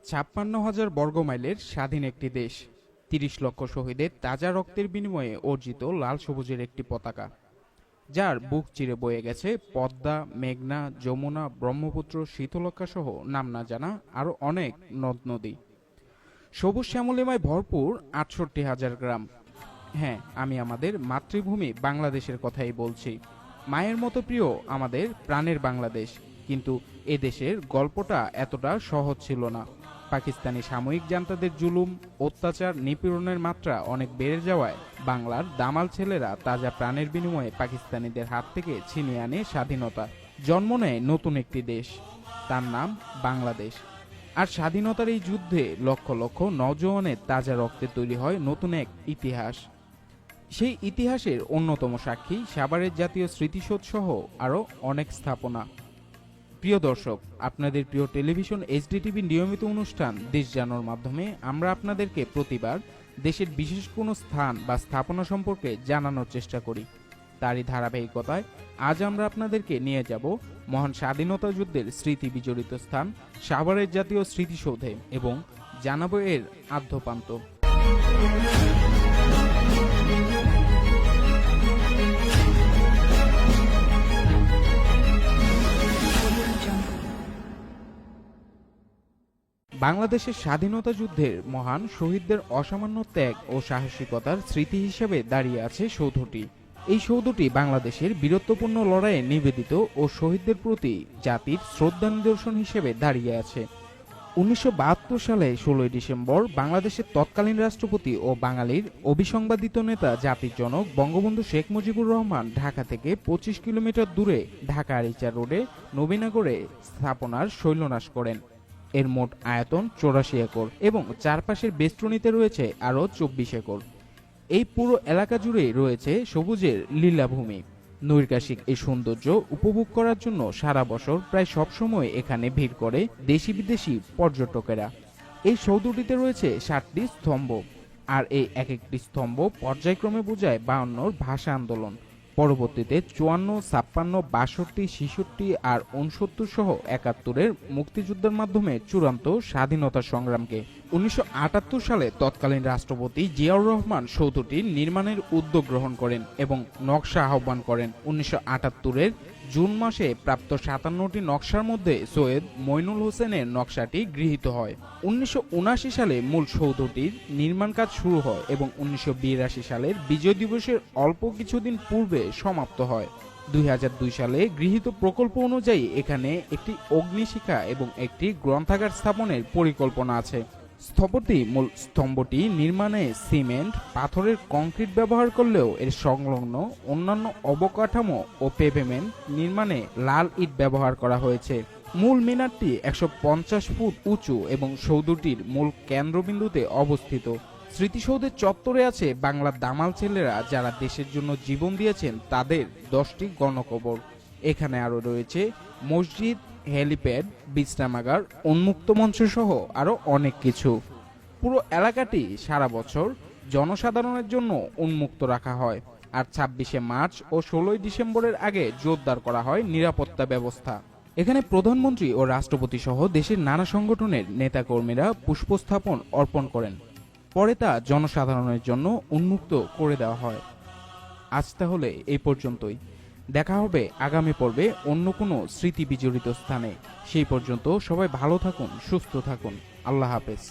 ৫৬,০০০ বর্গমাইলের স্বাধীন একটি দেশ, ৩০ লক্ষ শহীদের তাজা রক্তের বিনিময়ে অর্জিত লাল সবুজের একটি পতাকা, যার বুক চিরে বয়ে গেছে পদ্মা, মেঘনা, যমুনা, ব্রহ্মপুত্র, শীতলক্ষ্যা সহ নাম না জানা আরও অনেক নদ নদী। সবুজ শ্যামলিমায় ভরপুর ৬৮,০০০ গ্রাম। হ্যাঁ, আমি আমাদের মাতৃভূমি বাংলাদেশের কথাই বলছি। মায়ের মতো প্রিয় আমাদের প্রাণের বাংলাদেশ। কিন্তু এ দেশের গল্পটা এতটা সহজ ছিল না। পাকিস্তানি সাময়িক জান্তাদের জুলুম, অত্যাচার, নিপীড়নের মাত্রা অনেক বেড়ে যাওয়ায় বাংলার দামাল ছেলেরা তাজা প্রাণের বিনিময়ে পাকিস্তানিদের হাত থেকে ছিনিয়ে আনে স্বাধীনতা। জন্ম নেয় নতুন একটি দেশ, তার নাম বাংলাদেশ। আর স্বাধীনতার এই যুদ্ধে লক্ষ লক্ষ নওজওয়ানের তাজা রক্তে তৈরি হয় নতুন এক ইতিহাস। সেই ইতিহাসের অন্যতম সাক্ষী সাভারের জাতীয় স্মৃতিসৌধ সহ আরও অনেক স্থাপনা। প্রিয় দর্শক, আপনাদের প্রিয় টেলিভিশন এইচডি নিয়মিত অনুষ্ঠান দেশ জানার মাধ্যমে আমরা আপনাদেরকে প্রতিবার দেশের বিশেষ কোনো স্থান বা স্থাপনা সম্পর্কে জানানোর চেষ্টা করি। তারই ধারাবাহিকতায় আজ আমরা আপনাদেরকে নিয়ে যাব মহান স্বাধীনতা যুদ্ধের স্মৃতি বিজড়িত স্থান সাভারের জাতীয় স্মৃতিসৌধে এবং জানাবো এর আদ্যপান্ত। বাংলাদেশের স্বাধীনতা যুদ্ধের মহান শহীদদের অসামান্য ত্যাগ ও সাহসিকতার স্মৃতি হিসেবে দাঁড়িয়ে আছে সৌধটি। এই সৌধটি বাংলাদেশের বীরত্বপূর্ণ লড়াইয়ে নিবেদিত ও শহীদদের প্রতি জাতির শ্রদ্ধা নিদর্শন হিসেবে দাঁড়িয়ে আছে। ১৯৭২ সালে ১৬ ডিসেম্বর বাংলাদেশের তৎকালীন রাষ্ট্রপতি ও বাঙালির অবিসংবাদিত নেতা জাতির জনক বঙ্গবন্ধু শেখ মুজিবুর রহমান ঢাকা থেকে ২৫ কিলোমিটার দূরে ঢাকা আরিচা রোডে নবীনগরে স্থাপনার শৈলনাশ করেন। এর মোট আয়তন ৮৪ একর এবং চারপাশের বেষ্টনীতে রয়েছে আরও ২৪ একর। এই পুরো এলাকা জুড়ে রয়েছে সবুজের লীলাভূমি। নৈর্গাসিক এই সৌন্দর্য উপভোগ করার জন্য সারা বছর প্রায় সবসময় এখানে ভিড় করে দেশি বিদেশি পর্যটকেরা। এই সৌধটিতে রয়েছে ৭টি স্তম্ভ, আর এই এক একটি স্তম্ভ পর্যায়ক্রমে বোঝায় ৫২র ভাষা আন্দোলন, পরবর্তীতে ৫৪, ৫৬, ৬২, ৬৬ আর ৬৯ সহ ৭১-এর মুক্তিযুদ্ধের মাধ্যমে চূড়ান্ত স্বাধীনতা সংগ্রামকে। ১৯৭৮ সালে তৎকালীন রাষ্ট্রপতি জিয়াউর রহমান সৌধটির নির্মাণের উদ্যোগ গ্রহণ করেন এবং নকশা আহ্বান করেন। ১৯৭৮-এর জুন মাসে প্রাপ্ত ৫৭টি নকশার মধ্যে সৈয়দ মইনুল হোসেনের নকশাটি গৃহীত হয়। ১৯৭৯ সালে মূল সৌধটির নির্মাণ কাজ শুরু হয় এবং ১৯৮২ সালের বিজয় দিবসের অল্প কিছুদিন পূর্বে সমাপ্ত হয়। ২০০২ সালে গৃহীত প্রকল্প অনুযায়ী এখানে একটি অগ্নিশিখা এবং একটি গ্রন্থাগার স্থাপনের পরিকল্পনা আছে। স্তম্ভটি নির্মাণে সিমেন্ট, পাথরের কংক্রিট ব্যবহার করলেও এর সংলগ্ন অন্যান্য অবকাঠামো ও পেভমেন্ট নির্মাণে লাল ইট ব্যবহার করা হয়েছে। মূল মিনারটি ১৫০ ফুট উঁচু এবং সৌধটির মূল কেন্দ্রবিন্দুতে অবস্থিত। স্মৃতিসৌধের চত্বরে আছে বাংলার দামাল ছেলেরা যারা দেশের জন্য জীবন দিয়েছেন তাদের ১০টি গণকবর। এখানে আরও রয়েছে মসজিদ, হেলিপ্যাড, বিশ্রামাগার, উন্মুক্ত মঞ্চ সহ আরও অনেক কিছু। পুরো এলাকাটি সারা বছর জনসাধারণের জন্য উন্মুক্ত রাখা হয়, আর ২৬শে মার্চ ও ১৬ই ডিসেম্বরের আগে জোরদার করা হয় নিরাপত্তা ব্যবস্থা। এখানে প্রধানমন্ত্রী ও রাষ্ট্রপতি সহ দেশের নানা সংগঠনের নেতাকর্মীরা পুষ্পস্থাপন অর্পণ করেন, পরে তা জনসাধারণের জন্য উন্মুক্ত করে দেওয়া হয়। আজ তাহলে এই পর্যন্তই। দেখা হবে আগামী পর্বে অন্য কোনো স্মৃতি বিজড়িত স্থানে। সেই পর্যন্ত সবাই ভালো থাকুন, সুস্থ থাকুন। আল্লাহ হাফেজ।